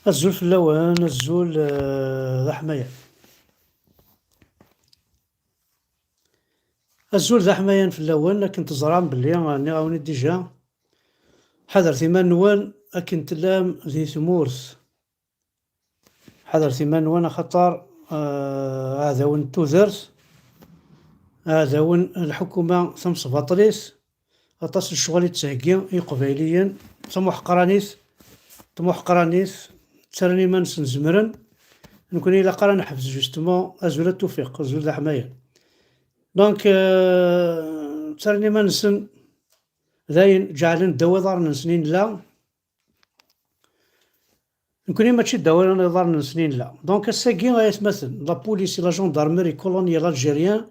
الزول في اللوان الزول ذا حماية. الزول ذا حماية في اللوان كنت زران بلي راني عاوني ديجا حذر ثمان نوان أكن تلام ذي ثمورث. حذر ثمان نوان خطر هذا وين توذرت، هذا وين الحكومة ثمس بطريس أطاس الشغل يتسهقي قبيليا طموح قرانيس طموح قرانيس ترني ما نزمرن نكون إلا قرا نحفز جوستمون أزول التوفيق أزول ذا حماية. دونك ترني ما نسن ذاين جعلن دوا دار سنين لا نكوني ماشي دوا دار سنين لا. دونك الساكي غيتمثل لا بوليسي لا جوندارمري كولونيال الجيريان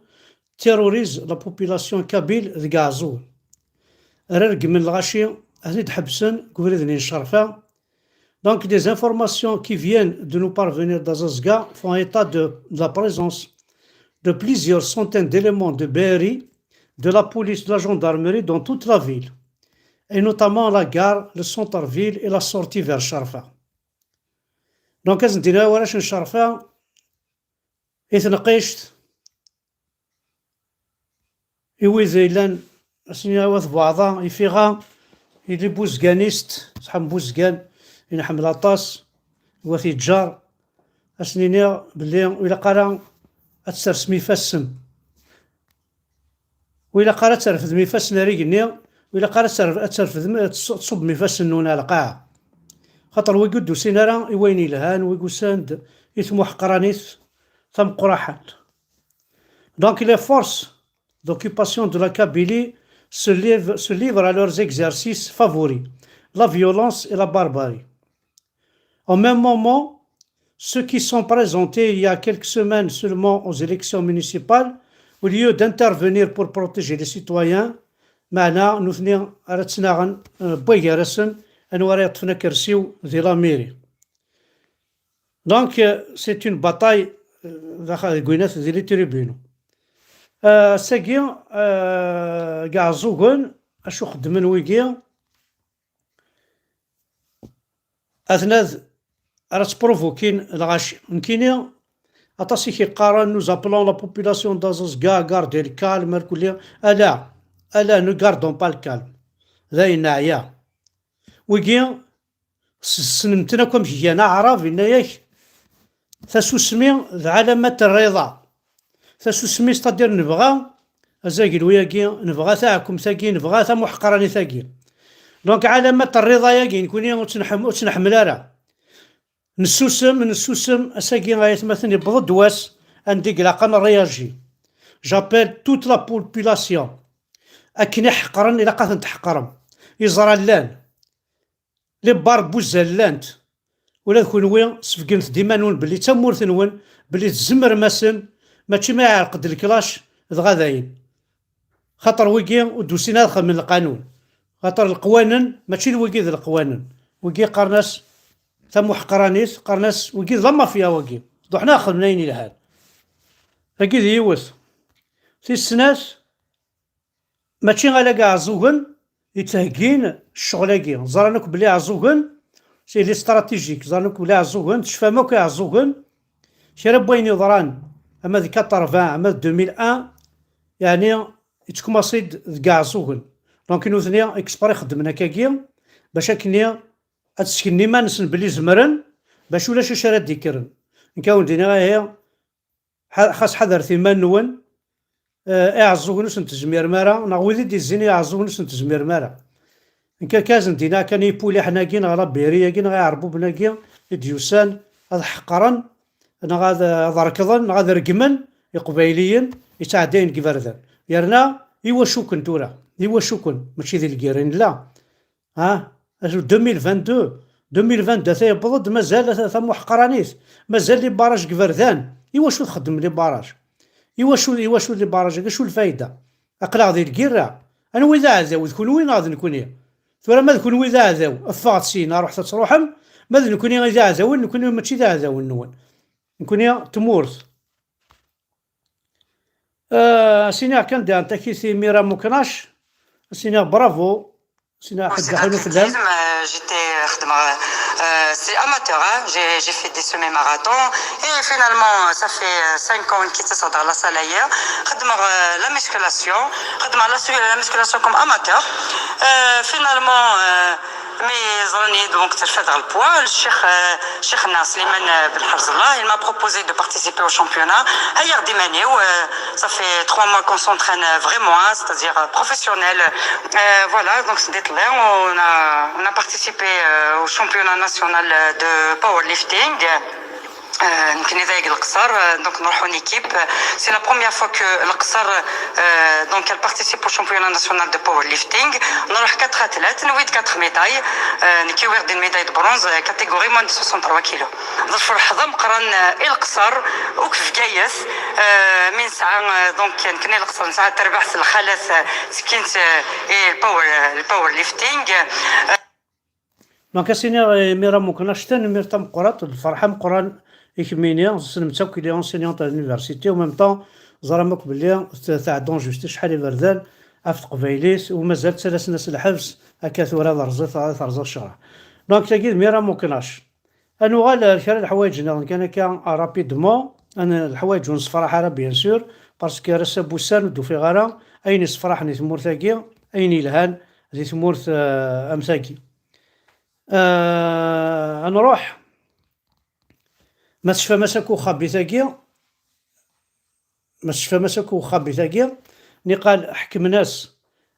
تيروريز لا بوبيلاسيون كابيل ذ كازو ررق من الغاشي هذي تحبسن كوفريدني الشرفة. Donc des informations qui viennent de nous parvenir d'Azazga font état de la présence de plusieurs centaines d'éléments de BRI, de la police, de la gendarmerie dans toute la ville, et notamment la gare, le centre-ville et la sortie vers Sharfa. Donc أزندينا وراش نشرفا إثنقيشت إويزيلان أسنيا وث بعضا يفيغا إلي بوزقانيست صحاب بوزقان ينحمل أطاس وثي تجار أسنينيا بلي وإلا قرا أتسرس ميفاسن وإلا قرا ترفد ميفاسن ريقنيا وإلا قرا ترفد تصب ميفاسن نون على القاعة خاطر ويقدو سينارا يويني لهان ويقساند يثمو حقرانيث ثم قراحات. Donc les forces d'occupation de la Kabylie se livrent à leurs exercices favoris, la violence et la barbarie. Au même moment, ceux qui sont présentés il y a quelques semaines seulement aux élections municipales, au lieu d'intervenir pour protéger les citoyens, معنا نثني رتسناغن بويغرسن انواري طفنا كرسيو ذي لا ميري. دونك سي اون باتاي داخل كوينات ذي لي تريبينو. ساكي كاع زوغن اشو خدمن ويكي اثناذ راه بروفوكين الغاشي نكيني اطاسي كيقارن نوز ابلون لا بوبولاسيون دازوس كاع غاردي الكالم كليا الا نو غاردون با الكالم ذاين نعيا ويكي سنمتنا كوم جينا عرف إن ياك تسوسمي علامة الرضا تسوسمي ستادير نبغى أزاكي وياكي نبغى تاعكم ثاكي نبغى ثا محقراني ثاكي. دونك علامة الرضا ياكي نكوني وتنحمل راه نسوسم أساكي غايتمثلني بضد واس عندي قلاقا نرياجي. جابيل توت لا بوبولاسيون أكني حقرن إلا قاثن تحقرم يزرى اللان لي بوزال لانت ولا كونوي سفقنت ديما نون بلي تمورث نون بلي تزمر ماسن ماشي ما يعقد الكلاش غاداين خاطر ويكي ودوسينا دخل من القانون خاطر القوانين ماشي الويكي ذا القوانين ويكي قرناس ثم محقرانيس قرناس ويكي لا مافيا ويكي ضحنا خل منين لهاد هكي ذي يوث في السناس ماشي غالا كاع زوغن يتهكين الشغلاكي زرانك بلي عزوغن سي لي استراتيجيك زرانك بلي عزوغن تشفى كاع عزوغن شرا بوين يضران اما ذيك 80 اما 2001 يعني يتكمصيد كاع عزوغن. دونك نوثني اكسبري خدمنا كاكي باش كني اتسكني ما نسن بلي زمرن باش ولا شرا ديكرن نكاون دينا هي خاص حذر ثمان نون اعزوغ نسن تزمير مارا نغوذي دي الزيني اعزوغ نسن تزمير مارا نكا كازن دينا كان يبولي حنا كي نغلا بيريا كي نغا يعربو بنا كي ديوسان هذا حقرا هذا ركضن هذا رقمن يقبايليين يتعدين كيفردان يرنا ايوا شوكن تورا ايوا شوكن ماشي ذي الكيرين لا ها 2022 ثاي بضد مازال ثم حقرانيس مازال لي باراج كيفردان ايوا شو تخدم لي باراج إيوا شو اللي باراجك شو الفايدة أقلع ذي الكيرة أنا وإذا عذاو تكون وين غادي نكوني ثورا ما تكون وإذا عذاو أفاغت سينا رحت تروحم ماذا نكوني إذا عذاو نكوني ماشي إذا عذاو نون نكوني تمورث. سينا كان دان تاكيسي ميرا مكناش سينا برافو سينا Oui, حد c'est de حلو في اللام. l'athlétisme. J'étais c'est amateur, hein. J'ai fait des semi-marathons et finalement ça fait 5 ans que je suis dans la salle hier. La musculation, la musculation comme amateur. Finalement mes années donc je fais dans le poids. Le Cheikh Nasliman Belharzallah, il m'a proposé de participer au championnat. Hier Dimani, ça fait 3 mois qu'on s'entraîne vraiment, hein, c'est-à-dire professionnel. Voilà, donc c'était là, on a participé au championnat national de powerlifting. Donc nous avons une équipe. C'est la première fois que l'Aqsar donc elle participe au championnat national de powerlifting. Nous avons 4 athlètes, nous avons 4 médailles. Nous avons des médailles de bronze catégorie moins de 63 kilos. Donc في اللحظة مقرن القصر وكيف جايس من ساعة donc كنا القصر ساعة تربح الخلاص سكنت الباور ليفتينغ. دونك اسيني ميرا مكناشتن ميرتا مقرات الفرحة مقران إكمينيا سلمتا كي لي أونسينيونت à l'université و ميم طون زرامك بلي تاع دون جوست شحال بردان عرفت قبايليس ومازال 3 سنين الحبس هكا ثورة ثرزة الشرع. دونك تاكيد ميرا مكناش انو غال كرا الحوايج كان كان رابيدمون انا الحوايج ونصفرح راه بيان سور باسكو راه بوسان ودو في غارة اين صفرح ني ثمور ثاكي اين يلهان ذي ثمور امثاكي. نروح مستشفى مساكو خابي ثاكي مستشفى مساكو خابي ثاكي نقال حكم ناس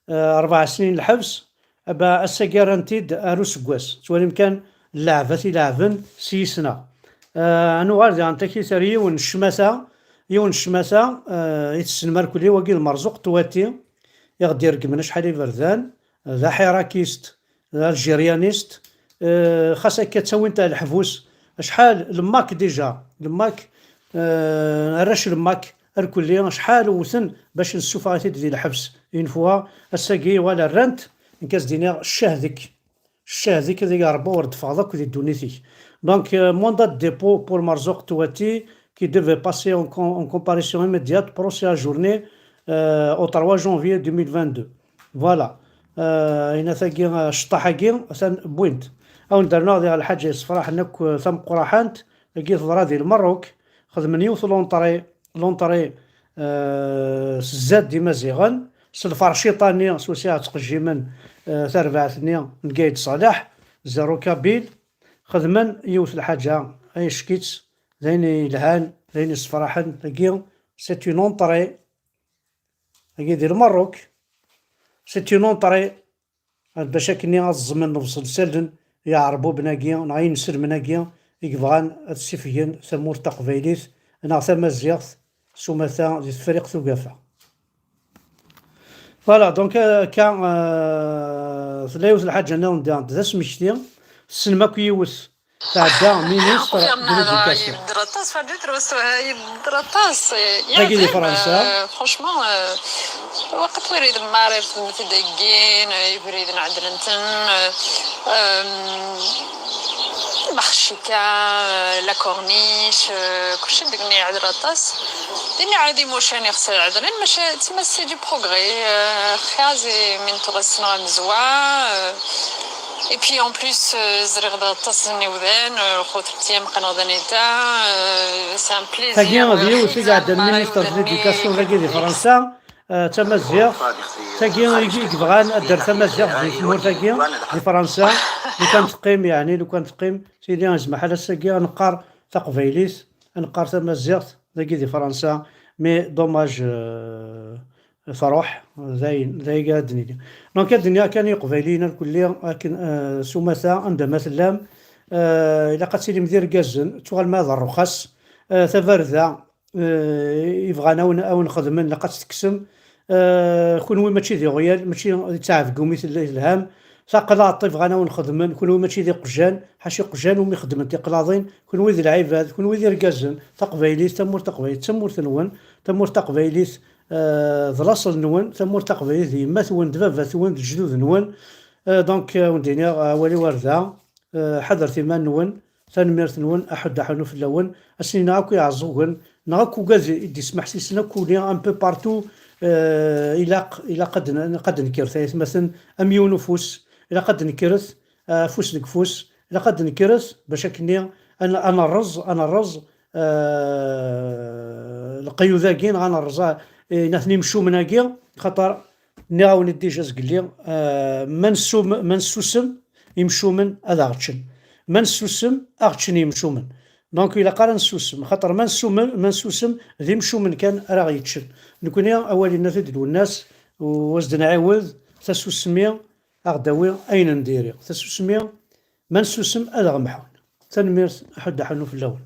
4 سنين الحبس ابا اسا جارانتيد اروس كواس توالي مكان لعبة لعبن 6 سنة. انو غادي انتكي ثري يون الشماسة يتسنمر كلي وكي المرزوق تواتي يغدي يرقمنا شحال يبردان ذا حراكيست ذا الجيريانيست خاصة كتسوي نتا الحفوس شحال الماك ديجا الماك الرش الماك الكلية شحال وثن باش نسوفا ديال الحبس اون فوا الساقي ولا الرنت نكاس دينا الشهدك ذي ربا ورد فاضك وذي دونيتي. Donc mandat de dépôt pour Marzouk Touati qui devait passer en comparution immédiate procès à journée au 3 janvier 2022. Voilà. هنا ثاقي شطاحاكي ثان بوينت او ندرنا هذه الحاجه صفراح نك ثم قراحانت لقيت ضرادي المروك خدم نيوث لونطري سزاد ديما زيغان سلفرشيطاني سوسيا تقجيمن ثربع ثنيا نقايد صالح زارو كابيل خدمن يوث الحاجة اي شكيتس ذيني لهان ذيني صفراحن لقيو سيتي نونطري لقي ديال المروك سيتي نونطري باش كني الزمن نوصل سلن يعربو بناقيا نعين نسر مناقيا يقبغان السيفيين ثمور تقبيليث انا ثم الزياث سومثا دي فريق ثقافة. فوالا دونك كان ثلاث الحاجة انا ندير ذا سمشتي السينما كيوث تاع دا مينيستر ديال الدرطاس فديت روسو هاي الدرطاس يعني فرنسا فرانشمون وقت وريد معرف متدقين يريد نعدل نتن بخشيكا لا كورنيش كلشي دقني عاد الرطاس دني عادي موشاني خسر عدلين ماشي تمسي دي بروغري خازي من تغسنا مزوا et puis en plus زرغ الرطاس نيوذان خوترتيام قنوضانيتا c'est un plaisir تاكي غادي وسي قاعد المينيستر ديال ليديكاسيون ديال فرنسا تمازيغ تاكي يبغان دار تمازيغ في تمور تاكي في فرنسا لو كان تقيم يعني لو كان تقيم سيدي نسمح على الساكي نقار تقبيليس نقار تمازيغ تاكي دي فرنسا مي دوماج فروح زي قادني دونك الدنيا كان يقبلين الكلية لكن سمثا عند مثلا إلا قد سيدي مدير كازن تغال ماذا الرخص ثفرذا يبغانا او نخدم لقد تكسم كون ماشي ذي غيال ماشي تاع قوميت الهام ثقلاط بغانا ونخدم كون ماشي ذي قجان حاشي قجان ومي خدمت قلاضين كون وذي العباد كون وذي ركازن تقبيليس تمور تقبيليس تمور ثنون تمور تقبيليس ذلاصل نون تمور تقبيليس يما ثون دبابة ثون الجدود نون دونك وندينا ولي ورده حضر ثمان نون ثانميرت نون احد حنو في اللون السنين هاكو يعزوغن ناكو غاز يدي سمح سيسنا كولي ان بو بارتو الى قد نكير ثالث مثلا اميون نفوس إلا قد نكرث فوس ديك فوس، إلا قد نكرث باش أكني أنا الرز القيوذاكي غنرزا ناثني مشومناكي، خاطر نعاون ديجا زقلي ما نسوسم يمشومن هذا غتشن، ما نسوسم أغتشن يمشومن. دونك إلا قال نسوسم خاطر ما نسوسم ذي مشومن كان راه غيتشن. نكون أولي نثد الناس وزد نعاود تسوسمي أغداوي أين نديري تسوسمي ما نسوسم هذا غمحون. تنمير حد حنو في الأول.